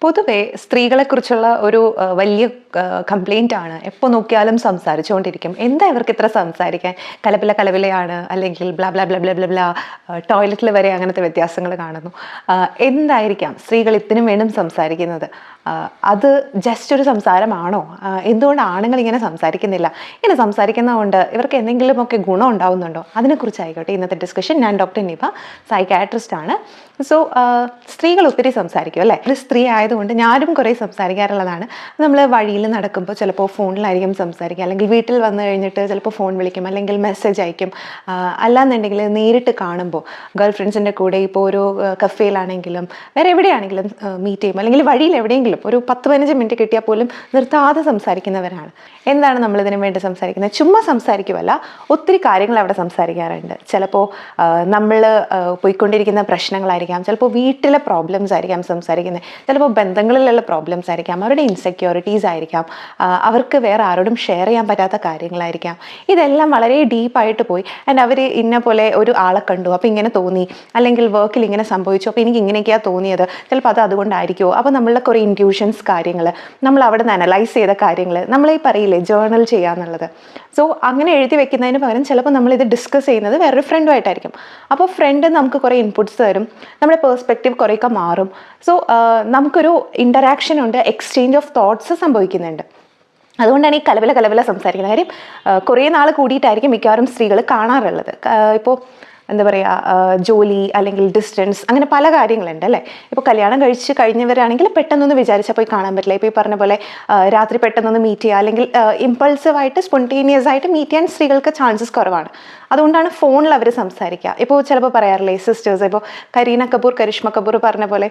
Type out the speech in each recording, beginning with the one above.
പൊതുവെ സ്ത്രീകളെക്കുറിച്ചുള്ള ഒരു വലിയ കംപ്ലൈൻ്റ് ആണ്. എപ്പോൾ നോക്കിയാലും സംസാരിച്ചുകൊണ്ടിരിക്കും. എന്താ ഇവർക്ക് ഇത്ര സംസാരിക്കാൻ? കലപിലയാണ്, അല്ലെങ്കിൽ blah blah blah blah blah blah. ടോയ്ലറ്റിൽ വരെ അങ്ങനത്തെ വ്യത്യാസങ്ങൾ കാണുന്നു. എന്തായിരിക്കാം സ്ത്രീകൾ ഇത്തിനും വേണ്ടും സംസാരിക്കുന്നത്? അത് ജസ്റ്റ് ഒരു സംസാരമാണോ? എന്തുകൊണ്ട് ആണുങ്ങൾ ഇങ്ങനെ സംസാരിക്കുന്നില്ല? ഇങ്ങനെ സംസാരിക്കുന്നതുകൊണ്ട് ഇവർക്ക് എന്തെങ്കിലുമൊക്കെ ഗുണം ഉണ്ടാവുന്നുണ്ടോ? അതിനെക്കുറിച്ചായിക്കോട്ടെ ഇന്നത്തെ ഡിസ്കഷൻ. ഞാൻ ഡോക്ടർ നിഭ, സൈക്കാട്രിസ്റ്റ് ആണ്. സോ സ്ത്രീകൾ ഒത്തിരി സംസാരിക്കും അല്ലേ? ഒരു സ്ത്രീ ആയതുകൊണ്ട് ഞാനും കുറേ സംസാരിക്കാറുള്ളതാണ്. നമ്മൾ വഴിയിൽ നടക്കുമ്പോൾ ചിലപ്പോൾ ഫോണിലായിരിക്കും സംസാരിക്കുക, അല്ലെങ്കിൽ വീട്ടിൽ വന്നു കഴിഞ്ഞിട്ട് ചിലപ്പോൾ ഫോൺ വിളിക്കും, അല്ലെങ്കിൽ മെസ്സേജ് അയക്കും. അല്ലാന്നുണ്ടെങ്കിൽ നേരിട്ട് കാണുമ്പോൾ ഗേൾ ഫ്രണ്ട്സിൻ്റെ കൂടെ ഇപ്പോൾ ഒരു കഫേയിലാണെങ്കിലും വേറെ എവിടെയാണെങ്കിലും മീറ്റ് ചെയ്യും, അല്ലെങ്കിൽ വഴിയിൽ എവിടെയെങ്കിലും ഒരു 10-15 മിനിറ്റ് കിട്ടിയാൽ പോലും നിർത്താതെ സംസാരിക്കുന്നവരാണ്. എന്താണ് നമ്മളിതിനു വേണ്ടി സംസാരിക്കുന്നത്? ചുമ്മാ സംസാരിക്കുമല്ല, ഒത്തിരി കാര്യങ്ങൾ അവിടെ സംസാരിക്കാറുണ്ട്. ചിലപ്പോൾ നമ്മൾ പോയിക്കൊണ്ടിരിക്കുന്ന പ്രശ്നങ്ങളായിരിക്കാം, ചിലപ്പോൾ വീട്ടിലെ പ്രോബ്ലംസ് ആയിരിക്കാം സംസാരിക്കുന്നത്, ചിലപ്പോൾ ബന്ധങ്ങളിലുള്ള പ്രോബ്ലംസ് ആയിരിക്കാം, അവരുടെ ഇൻസെക്യൂരിറ്റീസ് ആയിരിക്കാം, അവർക്ക് വേറെ ആരോടും ഷെയർ ചെയ്യാൻ പറ്റാത്ത കാര്യങ്ങളായിരിക്കാം. ഇതെല്ലാം വളരെ ഡീപ്പായിട്ട് പോയി ആൻഡ് അവർ ഇന്ന പോലെ ഒരു ആളെ കണ്ടു, അപ്പോൾ ഇങ്ങനെ തോന്നി, അല്ലെങ്കിൽ വർക്കിൽ ഇങ്ങനെ സംഭവിച്ചു, അപ്പോൾ എനിക്ക് ഇങ്ങനെയൊക്കെയാണ് തോന്നിയത്, ചിലപ്പോൾ അത് അതുകൊണ്ടായിരിക്കുമോ. അപ്പോൾ നമ്മളുടെ കുറേ ഇൻറ്റ്യൂഷൻസ് കാര്യങ്ങൾ, നമ്മൾ അവിടെ നിന്ന് അനലൈസ് ചെയ്ത കാര്യങ്ങൾ നമ്മൾ ഈ പറയില്ലേ ജേർണൽ ചെയ്യാന്നുള്ളത്. സോ അങ്ങനെ എഴുതി വെക്കുന്നതിന് പകരം ചിലപ്പോൾ നമ്മളിത് ഡിസ്കസ് ചെയ്യുന്നത് വേറൊരു ഫ്രണ്ടുമായിട്ടായിരിക്കും. അപ്പോൾ ഫ്രണ്ട് നമുക്ക് കുറേ ഇൻപുട്സ് തരും, നമ്മുടെ പേഴ്സ്പെക്റ്റീവ് കുറേയൊക്കെ മാറും. സോ നമുക്കൊരു ഇൻ്ററാക്ഷൻ ഉണ്ട്, എക്സ്ചേഞ്ച് ഓഫ് തോട്ട്സ് സംഭവിക്കുന്നുണ്ട്. അതുകൊണ്ടാണ് ഈ കലബല സംസാരിക്കുന്ന കാര്യം. കുറേ നാൾ കൂടിയിട്ടായിരിക്കും മിക്കവാറും സ്ത്രീകൾ കാണാറുള്ളത്. ഇപ്പോൾ എന്താ പറയുക, ജോലി അല്ലെങ്കിൽ ഡിസ്റ്റൻസ്, അങ്ങനെ പല കാര്യങ്ങളുണ്ട് അല്ലേ? ഇപ്പോൾ കല്യാണം കഴിഞ്ഞവരാണെങ്കിൽ പെട്ടെന്നൊന്ന് വിചാരിച്ചാൽ പോയി കാണാൻ പറ്റില്ല. ഇപ്പോൾ ഈ പറഞ്ഞ പോലെ രാത്രി പെട്ടെന്നൊന്ന് മീറ്റ് ചെയ്യുക, അല്ലെങ്കിൽ ഇമ്പൾസീവായിട്ട് സ്പോണ്ടേനിയസ് ആയിട്ട് മീറ്റ് ചെയ്യാൻ സ്ത്രീകൾക്ക് ചാൻസസ് കുറവാണ്. അതുകൊണ്ടാണ് ഫോണിൽ അവർ സംസാരിക്കുക. ഇപ്പോൾ ചിലപ്പോൾ പറയാറില്ലേ സിസ്റ്റേഴ്സ്, ഇപ്പോൾ കരീന കപൂർ, കരിഷ്മ കപൂർ പറഞ്ഞ പോലെ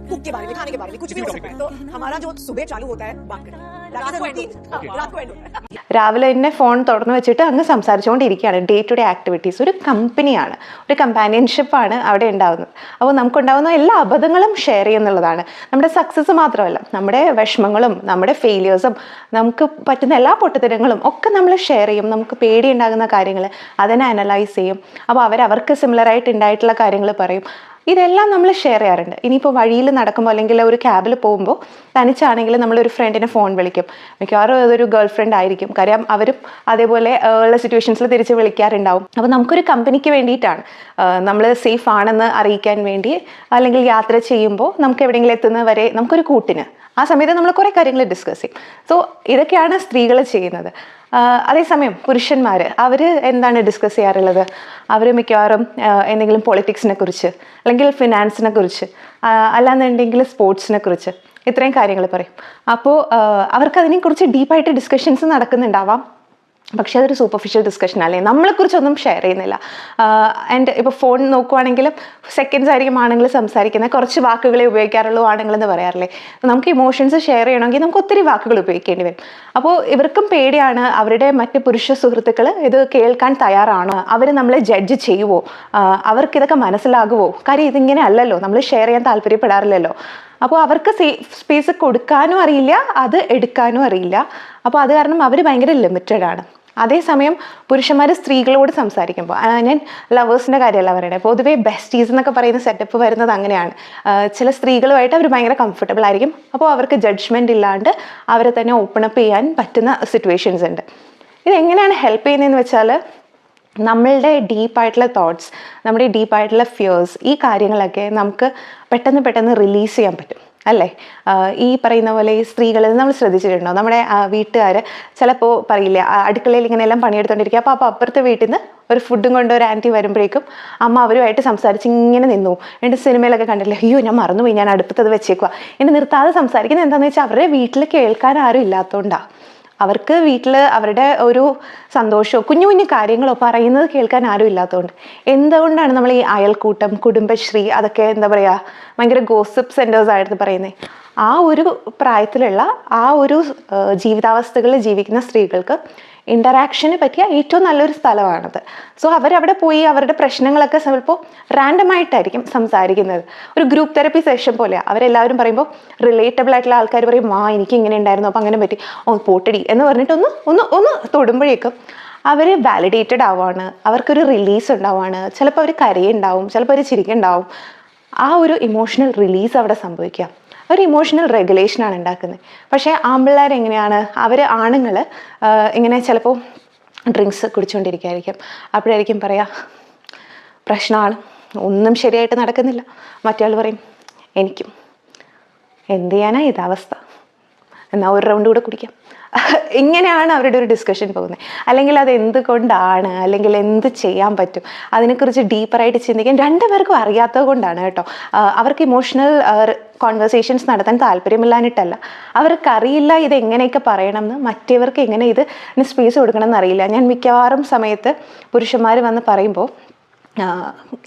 कुक के बारे में, खाने के बारे में कुछ भी हो सकता है. तो हमारा जो सुबह चालू होता है बात करना, रात को एंड होता है. രാവിലെ തന്നെ ഫോൺ തുറന്നു വെച്ചിട്ട് അങ്ങ് സംസാരിച്ചുകൊണ്ടിരിക്കുകയാണ്. ഡേ ടു ഡേ ആക്ടിവിറ്റീസ്, ഒരു കമ്പനിയാണ്, ഒരു കമ്പാനിയൻഷിപ്പാണ് അവിടെ ഉണ്ടാകുന്നത്. അപ്പോൾ നമുക്കുണ്ടാകുന്ന എല്ലാ അബദ്ധങ്ങളും ഷെയർ ചെയ്യുന്നുള്ളതാണ്. നമ്മുടെ സക്സസ് മാത്രമല്ല, നമ്മുടെ വിഷമങ്ങളും നമ്മുടെ ഫെയിലിയേഴ്സും നമുക്ക് പറ്റുന്ന എല്ലാ പൊട്ടത്തരങ്ങളും ഒക്കെ നമ്മൾ ഷെയർ ചെയ്യും. നമുക്ക് പേടിയുണ്ടാകുന്ന കാര്യങ്ങൾ അതിനെ അനലൈസ് ചെയ്യും. അപ്പോൾ അവർക്ക് സിമിലറായിട്ട് ഉണ്ടായിട്ടുള്ള കാര്യങ്ങൾ പറയും. ഇതെല്ലാം നമ്മൾ ഷെയർ ചെയ്യാറുണ്ട്. ഇനിയിപ്പോൾ വഴിയിൽ നടക്കുമ്പോൾ അല്ലെങ്കിൽ ഒരു ക്യാബിൽ പോകുമ്പോൾ തനിച്ചാണെങ്കിൽ നമ്മളൊരു ഫ്രണ്ടിനെ ഫോൺ വിളിക്കും. മിക്കവാറും അതൊരു ഗേൾ ഫ്രണ്ട് ആയിരിക്കും, കാര്യം അവരും അതേപോലെ ഉള്ള സിറ്റുവേഷൻസിൽ തിരിച്ച് വിളിക്കാറുണ്ടാവും. അപ്പോൾ നമുക്കൊരു കമ്പനിക്ക് വേണ്ടിയിട്ടാണ്, നമ്മൾ സേഫ് ആണെന്ന് അറിയിക്കാൻ വേണ്ടി, അല്ലെങ്കിൽ യാത്ര ചെയ്യുമ്പോൾ നമുക്ക് എവിടെയെങ്കിലും എത്തുന്നവരെ നമുക്കൊരു കൂട്ടിന് ആ സമയത്ത് നമ്മൾ കുറേ കാര്യങ്ങൾ ഡിസ്കസ് ചെയ്യും. സോ ഇതൊക്കെയാണ് സ്ത്രീകൾ ചെയ്യുന്നത്. അതേസമയം പുരുഷന്മാർ അവർ എന്താണ് ഡിസ്കസ് ചെയ്യാറുള്ളത്? അവർ മിക്കവാറും എന്തെങ്കിലും പൊളിറ്റിക്സിനെ കുറിച്ച്, അല്ലെങ്കിൽ ഫിനാൻസിനെ കുറിച്ച്, അല്ലാന്നുണ്ടെങ്കിൽ സ്പോർട്സിനെ കുറിച്ച്, ഇത്രയും കാര്യങ്ങൾ പറയും. അപ്പോൾ അവർക്കതിനെക്കുറിച്ച് ഡീപ്പായിട്ട് ഡിസ്കഷൻസ് നടക്കുന്നുണ്ടാവാം. പക്ഷെ അതൊരു സൂപ്പർഫിഷ്യൽ ഡിസ്കഷൻ അല്ലേ, നമ്മളെക്കുറിച്ചൊന്നും ഷെയർ ചെയ്യുന്നില്ല. ആൻഡ് ഇപ്പോൾ ഫോൺ നോക്കുവാണെങ്കിലും സെക്കൻഡ്സ് ആയിരിക്കും ആണുങ്ങൾ സംസാരിക്കുന്നത്, കുറച്ച് വാക്കുകളെ ഉപയോഗിക്കാറുള്ളൂ ആണുങ്ങളെന്ന് പറയാറില്ലേ. നമുക്ക് ഇമോഷൻസ് ഷെയർ ചെയ്യണമെങ്കിൽ നമുക്ക് ഒത്തിരി വാക്കുകൾ ഉപയോഗിക്കേണ്ടി വരും. അപ്പോൾ ഇവർക്കും പേടിയാണ്, അവരുടെ മറ്റ് പുരുഷ സുഹൃത്തുക്കൾ ഇത് കേൾക്കാൻ തയ്യാറാണോ, അവർ നമ്മളെ ജഡ്ജ് ചെയ്യുമോ, അവർക്കിതൊക്കെ മനസ്സിലാകുമോ? കാര്യം ഇതിങ്ങനെ അല്ലല്ലോ, നമ്മൾ ഷെയർ ചെയ്യാൻ താല്പര്യപ്പെടാറില്ലല്ലോ. അപ്പോൾ അവർക്ക് സ്പേസ് കൊടുക്കാനും അറിയില്ല, അത് എടുക്കാനും അറിയില്ല. അപ്പോൾ അത് കാരണം അവർ ഭയങ്കര ലിമിറ്റഡ് ആണ്. അതേസമയം പുരുഷന്മാർ സ്ത്രീകളോട് സംസാരിക്കുമ്പോൾ, ഞാൻ ലവേഴ്സിൻ്റെ കാര്യമല്ല പറയണത്, പൊതുവേ ബെസ്റ്റീസ് എന്നൊക്കെ പറയുന്ന സെറ്റപ്പ് വരുന്നത് അങ്ങനെയാണ്. ചില സ്ത്രീകളുമായിട്ട് അവർ ഭയങ്കര കംഫർട്ടബിൾ ആയിരിക്കും. അപ്പോൾ അവർക്ക് ജഡ്ജ്മെൻ്റ് ഇല്ലാണ്ട് അവരെ തന്നെ ഓപ്പൺ അപ്പ് ചെയ്യാൻ പറ്റുന്ന സിറ്റുവേഷൻസ് ഉണ്ട്. ഇതെങ്ങനെയാണ് ഹെൽപ്പ് ചെയ്യുന്നതെന്ന് വെച്ചാൽ, നമ്മളുടെ ഡീപ്പായിട്ടുള്ള തോട്ട്സ്, നമ്മുടെ ഡീപ്പായിട്ടുള്ള ഫിയേഴ്സ്, ഈ കാര്യങ്ങളൊക്കെ നമുക്ക് പെട്ടെന്ന് റിലീസ് ചെയ്യാൻ പറ്റും അല്ലേ? ഈ പറയുന്ന പോലെ ഈ സ്ത്രീകൾ നമ്മൾ ശ്രദ്ധിച്ചിട്ടുണ്ടോ? നമ്മുടെ വീട്ടുകാർ ചിലപ്പോൾ പറയില്ല, അടുക്കളയിൽ ഇങ്ങനെ എല്ലാം പണിയെടുത്തോണ്ടിരിക്കുക, അപ്പോൾ അപ്പുറത്തെ വീട്ടിൽ നിന്ന് ഒരു ഫുഡും കൊണ്ട് ഒരു ആൻറ്റി വരുമ്പോഴേക്കും അമ്മ അവരുമായിട്ട് സംസാരിച്ച് ഇങ്ങനെ നിന്നു. എൻ്റെ സിനിമയിലൊക്കെ കണ്ടില്ലേ, അയ്യോ ഞാൻ മറന്നുപോയി, ഞാൻ അടുപ്പത്തത് വെച്ചേക്കുക, എന്നെ നിർത്താതെ സംസാരിക്കുന്നത് എന്താണെന്ന് വെച്ചാൽ അവരുടെ വീട്ടിൽ കേൾക്കാൻ ആരും ഇല്ലാത്തതുകൊണ്ടാണ്. അവർക്ക് വീട്ടിൽ അവരുടെ ഒരു സന്തോഷമോ കുഞ്ഞു കുഞ്ഞു കാര്യങ്ങളോ പറയുന്നത് കേൾക്കാൻ ആരും ഇല്ലാത്തതുകൊണ്ട്. എന്തുകൊണ്ടാണ് നമ്മൾ ഈ അയൽക്കൂട്ടം, കുടുംബശ്രീ, അതൊക്കെ എന്താ പറയുക, ഭയങ്കര ഗോസിപ്പ് സെൻറ്റേഴ്സ് ആയിട്ട് പറയുന്നത്. ആ ഒരു പ്രായത്തിലുള്ള ആ ഒരു ജീവിതാവസ്ഥകളിൽ ജീവിക്കുന്ന സ്ത്രീകൾക്ക് ഇൻ്ററാക്ഷന് പറ്റിയ ഏറ്റവും നല്ലൊരു സ്ഥലമാണത്. സോ അവരവിടെ പോയി അവരുടെ പ്രശ്നങ്ങളൊക്കെ ചിലപ്പോൾ റാൻഡമായിട്ടായിരിക്കും സംസാരിക്കുന്നത്. ഒരു ഗ്രൂപ്പ് തെറപ്പി സെഷൻ പോലെയാണ്. അവരെല്ലാവരും പറയുമ്പോൾ റിലേറ്റബിൾ ആയിട്ടുള്ള ആൾക്കാർ പറയും, എനിക്ക് ഇങ്ങനെ ഉണ്ടായിരുന്നു, അപ്പോൾ അങ്ങനെ പറ്റി, പോട്ടടി എന്ന് പറഞ്ഞിട്ട് ഒന്ന് തൊടുമ്പോഴേക്കും അവർ വാലിഡേറ്റഡ് ആവുകയാണ്, അവർക്കൊരു റിലീസ് ഉണ്ടാവുകയാണ്. ചിലപ്പോൾ അവർ കരയുണ്ടാവും, ചിലപ്പോൾ അവർ ചിരിക്കുന്നുണ്ടാവും. ആ ഒരു ഇമോഷണൽ റിലീസ് അവിടെ സംഭവിക്കുക, ഒരു ഇമോഷണൽ റെഗുലേഷനാണ് ഉണ്ടാക്കുന്നത്. പക്ഷേ ആൺപിള്ളേർ എങ്ങനെയാണ്, ആണുങ്ങൾ ഇങ്ങനെ ചിലപ്പോൾ ഡ്രിങ്ക്സ് കുടിച്ചുകൊണ്ടിരിക്കുകയായിരിക്കും. അപ്പോഴായിരിക്കും പറയുക, പ്രശ്നമാണ്, ഒന്നും ശരിയായിട്ട് നടക്കുന്നില്ല. മറ്റേ പറയും, എനിക്കും എന്ത് ചെയ്യാനാ ഇതവസ്ഥ, എന്നാൽ ഒരു റൗണ്ട് കൂടെ കുടിക്കാം. ഇങ്ങനെയാണ് അവരുടെ ഒരു ഡിസ്കഷൻ പോകുന്നത്. അല്ലെങ്കിൽ അത് എന്തുകൊണ്ടാണ്, അല്ലെങ്കിൽ എന്ത് ചെയ്യാൻ പറ്റും, അതിനെക്കുറിച്ച് ഡീപ്പറായിട്ട് ചിന്തിക്കാൻ രണ്ടുപേർക്കും അറിയാത്തത് കൊണ്ടാണ് കേട്ടോ. അവർക്ക് ഇമോഷണൽ കോൺവെർസേഷൻസ് നടത്താൻ താല്പര്യമില്ലാഞ്ഞിട്ടല്ല, അവർക്കറിയില്ല ഇത് എങ്ങനെയൊക്കെ പറയണം എന്ന്, മറ്റവർക്ക് എങ്ങനെ ഇതിന് സ്പേസ് കൊടുക്കണം എന്നറിയില്ല. ഞാൻ മിക്കവാറും സമയത്ത് പുരുഷന്മാർ വന്ന് പറയുമ്പോൾ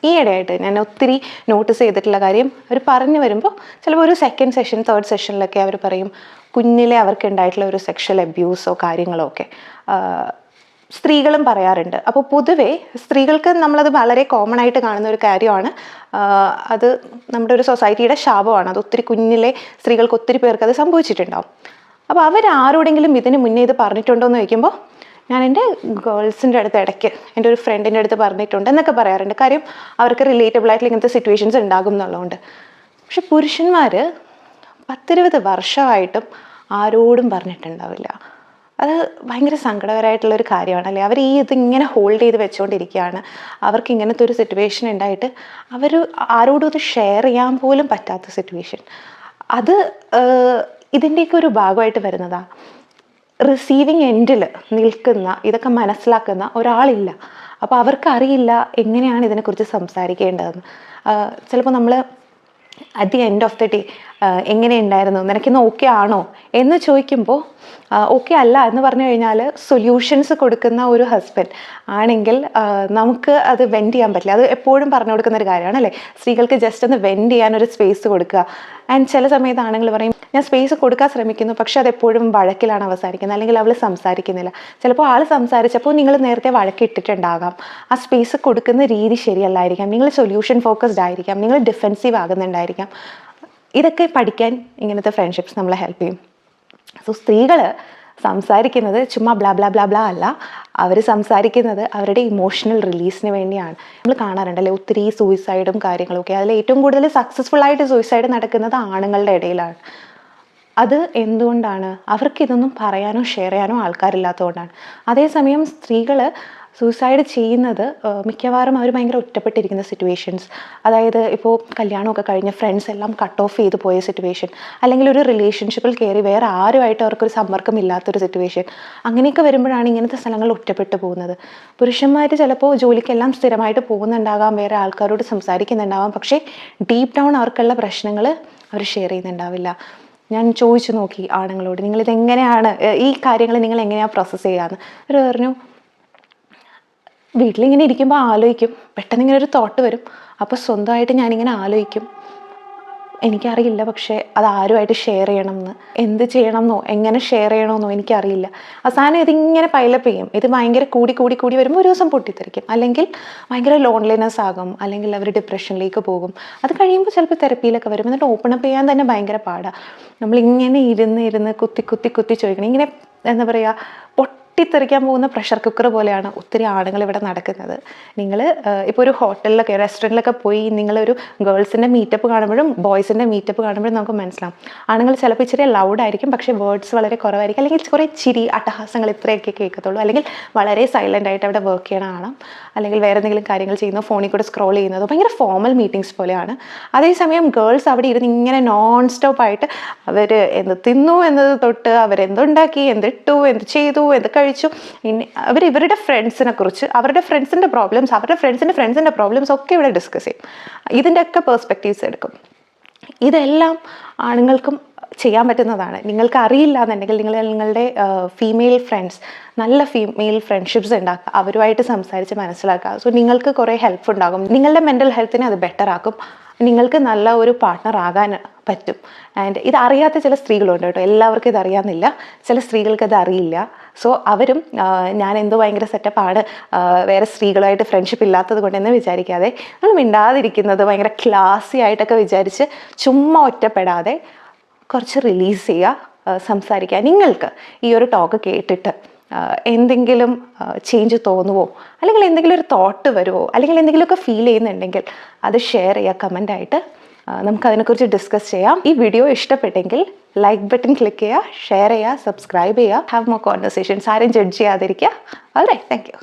ഈയിടെയായിട്ട് ഞാൻ ഒത്തിരി നോട്ടീസ് ചെയ്തിട്ടുള്ള കാര്യം, അവർ പറഞ്ഞു വരുമ്പോൾ ചിലപ്പോൾ ഒരു സെക്കൻഡ് സെഷൻ തേർഡ് സെഷനിലൊക്കെ അവർ പറയും കുഞ്ഞിലെ അവർക്ക് ഉണ്ടായിട്ടുള്ള ഒരു സെക്ഷൽ അബ്യൂസോ കാര്യങ്ങളോ ഒക്കെ സ്ത്രീകളും പറയാറുണ്ട്. അപ്പോൾ പൊതുവേ സ്ത്രീകൾക്ക് നമ്മളത് വളരെ കോമൺ ആയിട്ട് കാണുന്ന ഒരു കാര്യമാണ്. അത് നമ്മുടെ ഒരു സൊസൈറ്റിയുടെ ശാപമാണ്. അത് ഒത്തിരി കുഞ്ഞിലെ സ്ത്രീകൾക്ക് ഒത്തിരി പേർക്ക് അത് സംഭവിച്ചിട്ടുണ്ടാവും. അപ്പോൾ അവരാരോടെങ്കിലും ഇതിന് മുന്നേ ഇത് പറഞ്ഞിട്ടുണ്ടോ എന്ന് ചോദിക്കുമ്പോൾ ഞാൻ എൻ്റെ ഗേൾസിൻ്റെ അടുത്ത് ഇടയ്ക്ക് എൻ്റെ ഒരു ഫ്രണ്ടിൻ്റെ അടുത്ത് പറഞ്ഞിട്ടുണ്ട് എന്നൊക്കെ പറയാറുണ്ട്. കാര്യം അവർക്ക് റിലേറ്റബിൾ ആയിട്ടുള്ള ഇങ്ങനത്തെ സിറ്റുവേഷൻസ് ഉണ്ടാകും എന്നുള്ളതുകൊണ്ട്. പക്ഷെ പുരുഷന്മാർ 10-20 വർഷമായിട്ടും ആരോടും പറഞ്ഞിട്ടുണ്ടാവില്ല. അത് ഭയങ്കര സങ്കടകരമായിട്ടുള്ളൊരു കാര്യമാണ് അല്ലേ. അവർ ഇതിങ്ങനെ ഹോൾഡ് ചെയ്ത് വെച്ചുകൊണ്ടിരിക്കുകയാണ്. അവർക്ക് ഇങ്ങനത്തെ ഒരു സിറ്റുവേഷൻ ഉണ്ടായിട്ട് അവർ ആരോടും അത് ഷെയർ ചെയ്യാൻ പോലും പറ്റാത്ത സിറ്റുവേഷൻ. അത് ഇതിൻ്റെയൊക്കെ ഒരു ഭാഗമായിട്ട് വരുന്നതാണ്. റിസീവിങ് എൻഡിൽ നിൽക്കുന്ന, ഇതൊക്കെ മനസ്സിലാക്കുന്ന ഒരാളില്ല. അപ്പോൾ അവർക്കറിയില്ല എങ്ങനെയാണ് ഇതിനെക്കുറിച്ച് സംസാരിക്കേണ്ടതെന്ന്. ചിലപ്പോൾ നമ്മൾ at the end of the day എങ്ങനെയുണ്ടായിരുന്നു, നിനക്കിന്ന് ഓക്കെ ആണോ എന്ന് ചോദിക്കുമ്പോൾ ഓക്കെ അല്ല എന്ന് പറഞ്ഞു കഴിഞ്ഞാൽ സൊല്യൂഷൻസ് കൊടുക്കുന്ന ഒരു ഹസ്ബൻഡ് ആണെങ്കിൽ നമുക്ക് അത് വെൻഡ് ചെയ്യാൻ പറ്റില്ല. അത് എപ്പോഴും പറഞ്ഞു കൊടുക്കുന്ന ഒരു കാര്യമാണ് അല്ലേ. സ്ത്രീകൾക്ക് ജസ്റ്റ് ഒന്ന് വെൻഡ് ചെയ്യാനൊരു സ്പേസ് കൊടുക്കുക. ആൻഡ് ചില സമയത്ത് ആണുങ്ങൾ പറയും, ഞാൻ സ്പേസ് കൊടുക്കാൻ ശ്രമിക്കുന്നു, പക്ഷെ അതെപ്പോഴും വഴക്കിലാണ് അവസാനിക്കുന്നത്, അല്ലെങ്കിൽ അവൾ സംസാരിക്കുന്നില്ല. ചിലപ്പോൾ ആൾ സംസാരിച്ചപ്പോൾ നിങ്ങൾ നേരത്തെ വഴക്കിട്ടിട്ടുണ്ടാകാം. ആ സ്പേസ് കൊടുക്കുന്ന രീതി ശരിയല്ലായിരിക്കാം, നിങ്ങൾ സൊല്യൂഷൻ ഫോക്കസ്ഡ് ആയിരിക്കാം, നിങ്ങൾ ഡിഫെൻസീവ് ആകുന്നുണ്ടായിരിക്കാം. ഇതൊക്കെ പഠിക്കാൻ ഇങ്ങനത്തെ ഫ്രണ്ട്ഷിപ്സ് നമ്മളെ ഹെൽപ്പ് ചെയ്യും. സോ സ്ത്രീകൾ സംസാരിക്കുന്നത് ചുമ്മാ ബ്ലാ ബ്ലാ ബ്ലാ ബ്ലാ അല്ല, അവർ സംസാരിക്കുന്നത് അവരുടെ ഇമോഷണൽ റിലീസിന് വേണ്ടിയാണ്. നമ്മൾ കാണാറുണ്ടല്ലേ ഒത്തിരി സൂയിസൈഡും കാര്യങ്ങളൊക്കെ. അതിൽ ഏറ്റവും കൂടുതൽ സക്സസ്ഫുള്ളായിട്ട് സൂയിസൈഡ് നടക്കുന്നത് ആണുങ്ങളുടെ ഇടയിലാണ്. അത് എന്തുകൊണ്ടാണ്? അവർക്കിതൊന്നും പറയാനോ ഷെയർ ചെയ്യാനോ ആൾക്കാരില്ലാത്തതുകൊണ്ടാണ്. അതേസമയം സ്ത്രീകൾ സൂയിസൈഡ് ചെയ്യുന്നത് മിക്കവാറും അവർ ഭയങ്കര ഒറ്റപ്പെട്ടിരിക്കുന്ന സിറ്റുവേഷൻസ്, അതായത് ഇപ്പോൾ കല്യാണമൊക്കെ കഴിഞ്ഞ് ഫ്രണ്ട്സ് എല്ലാം കട്ട് ഓഫ് ചെയ്ത് പോയ സിറ്റുവേഷൻ, അല്ലെങ്കിൽ ഒരു റിലേഷൻഷിപ്പിൽ കയറി വേറെ ആരുമായിട്ട് അവർക്കൊരു സമ്പർക്കം ഇല്ലാത്തൊരു സിറ്റുവേഷൻ, അങ്ങനെയൊക്കെ വരുമ്പോഴാണ് ഇങ്ങനത്തെ സ്ഥലങ്ങളിൽ ഒറ്റപ്പെട്ടു പോകുന്നത്. പുരുഷന്മാർ ചിലപ്പോൾ ജോലിക്കെല്ലാം സ്ഥിരമായിട്ട് പോകുന്നുണ്ടാകാം, വേറെ ആൾക്കാരോട് സംസാരിക്കുന്നുണ്ടാവാം, പക്ഷേ ഡീപ്പ് ഡൗൺ അവർക്കുള്ള പ്രശ്നങ്ങൾ അവർ ഷെയർ ചെയ്യുന്നുണ്ടാവില്ല. ഞാൻ ചോദിച്ചു നോക്കി ആണുങ്ങളോട്, നിങ്ങളിതെങ്ങനെയാണ് ഈ കാര്യങ്ങൾ നിങ്ങൾ എങ്ങനെയാണ് പ്രോസസ്സ് ചെയ്യാമെന്ന്. അവർ പറഞ്ഞു, വീട്ടിലിങ്ങനെ ഇരിക്കുമ്പോൾ ആലോചിക്കും, പെട്ടെന്ന് ഇങ്ങനെ ഒരു തോട്ട് വരും, അപ്പോൾ സ്വന്തമായിട്ട് ഞാനിങ്ങനെ ആലോചിക്കും, എനിക്കറിയില്ല പക്ഷേ അത് ആരുമായിട്ട് ഷെയർ ചെയ്യണമെന്ന്, എന്ത് ചെയ്യണമെന്നോ എങ്ങനെ ഷെയർ ചെയ്യണമെന്നോ എനിക്കറിയില്ല. അവസാനം ഇതിങ്ങനെ പൈലപ്പ് ചെയ്യും. ഇത് ഭയങ്കര കൂടി വരുമ്പോൾ ഒരു ദിവസം പൊട്ടിത്തെറിക്കും, അല്ലെങ്കിൽ ഭയങ്കര ലോൺലിനെസ് ആകും, അല്ലെങ്കിൽ അവർ ഡിപ്രഷനിലേക്ക് പോകും. അത് കഴിയുമ്പോൾ ചിലപ്പോൾ തെറപ്പിയിലൊക്കെ വരും. എന്നിട്ട് ഓപ്പൺ അപ്പ് ചെയ്യാൻ തന്നെ ഭയങ്കര പാടാണ്. നമ്മളിങ്ങനെ ഇരുന്ന് കുത്തി ചോദിക്കണം. ഇങ്ങനെ എന്താ പറയുക, പൊട്ടിത്തെറിക്കാൻ പോകുന്ന പ്രഷർ കുക്കർ പോലെയാണ് ഒത്തിരി ആണുങ്ങൾ ഇവിടെ നടക്കുന്നത്. നിങ്ങൾ ഇപ്പോൾ ഒരു ഹോട്ടലിലൊക്കെ റെസ്റ്റോറൻറ്റിലൊക്കെ പോയി നിങ്ങളൊരു ഗേൾസിൻ്റെ മീറ്റപ്പ് കാണുമ്പോഴും ബോയ്സിൻ്റെ മീറ്റപ്പ് കാണുമ്പോഴും നമുക്ക് മനസ്സിലാവും, ആണുങ്ങൾ ചിലപ്പോൾ ഇച്ചിരി ലൗഡായിരിക്കും, പക്ഷേ വേർഡ്സ് വളരെ കുറവായിരിക്കും, അല്ലെങ്കിൽ കുറേ ചിരി അട്ടഹാസങ്ങൾ ഇത്രയൊക്കെ കേൾക്കത്തുള്ളൂ, അല്ലെങ്കിൽ വളരെ സൈലൻ്റ് ആയിട്ട് അവിടെ വർക്ക് ചെയ്യണ കാണാം, അല്ലെങ്കിൽ വേറെ എന്തെങ്കിലും കാര്യങ്ങൾ ചെയ്യുന്നു, ഫോണിൽ കൂടെ സ്ക്രോൾ ചെയ്യുന്നത്, ഭയങ്കര ഫോമൽ മീറ്റിങ്സ് പോലെയാണ്. അതേസമയം ഗേൾസ് അവിടെ ഇരുന്ന് ഇങ്ങനെ നോൺ സ്റ്റോപ്പായിട്ട് അവർ എന്ത് തിന്നു എന്നത് തൊട്ട് അവരെന്തുണ്ടാക്കി, എന്തിട്ടു, എന്ത് ചെയ്തു, എന്ത് കഴിച്ചു, ഇവരുടെ ഫ്രണ്ട്സിനെ കുറിച്ച്, അവരുടെ ഫ്രണ്ട്സിൻ്റെ പ്രോബ്ലംസ്, അവരുടെ ഫ്രണ്ട്സിൻ്റെ പ്രോബ്ലംസ് ഒക്കെ ഇവിടെ ഡിസ്കസ് ചെയ്യും. ഇതിൻ്റെയൊക്കെ പെർസ്പെക്റ്റീവ്സ് എടുക്കും. ഇതെല്ലാം ആണുങ്ങൾക്കും ചെയ്യാൻ പറ്റുന്നതാണ്. നിങ്ങൾക്ക് അറിയില്ല എന്നുണ്ടെങ്കിൽ നിങ്ങളുടെ ഫീമെയിൽ ഫ്രണ്ട്സ്, നല്ല ഫീമെയിൽ ഫ്രണ്ട്ഷിപ്സ് ഉണ്ടാക്കുക, അവരുമായിട്ട് സംസാരിച്ച് മനസ്സിലാക്കുക. സോ നിങ്ങൾക്ക് കുറേ ഹെൽപ്പ് ഉണ്ടാകും, നിങ്ങളുടെ മെൻ്റൽ ഹെൽത്തിനെ അത് ബെറ്റർ ആക്കും. നിങ്ങൾക്ക് നല്ല ഒരു പാർട്ട്ണർ ആകാൻ പറ്റും. ആൻഡ് ഇത് അറിയാത്ത ചില സ്ത്രീകളുണ്ട് കേട്ടോ, എല്ലാവർക്കും ഇത് അറിയാമെന്നില്ല, ചില സ്ത്രീകൾക്ക് അത് അറിയില്ല. സോ അവരും ഞാൻ എന്തോ ഭയങ്കര സെറ്റപ്പാണ്, വേറെ സ്ത്രീകളുമായിട്ട് ഫ്രണ്ട്ഷിപ്പ് ഇല്ലാത്തത് കൊണ്ടെന്ന് വിചാരിക്കാതെ, നമ്മൾ മിണ്ടാതിരിക്കുന്നത് ഭയങ്കര ക്ലാസി ആയിട്ടൊക്കെ വിചാരിച്ച് ചുമ്മാ ഒറ്റപ്പെടാതെ കുറച്ച് റിലീസ് ചെയ്യുക, സംസാരിക്കുക. നിങ്ങൾക്ക് ഈ ഒരു ടോക്ക് കേട്ടിട്ട് എന്തെങ്കിലും ചേഞ്ച് തോന്നുവോ, അല്ലെങ്കിൽ എന്തെങ്കിലും ഒരു തോട്ട് വരുമോ, അല്ലെങ്കിൽ എന്തെങ്കിലുമൊക്കെ ഫീൽ ചെയ്യുന്നുണ്ടെങ്കിൽ അത് ഷെയർ ചെയ്യുക കമൻ്റായിട്ട്. നമുക്കതിനെക്കുറിച്ച് ഡിസ്കസ് ചെയ്യാം. ഈ വീഡിയോ ഇഷ്ടപ്പെട്ടെങ്കിൽ ലൈക്ക് ബട്ടൺ ക്ലിക്ക് ചെയ്യുക, ഷെയർ ചെയ്യുക, സബ്സ്ക്രൈബ് ചെയ്യുക. Have more conversations. ആരും ജഡ്ജ് ചെയ്യാതിരിക്കുക. Alright, thank U.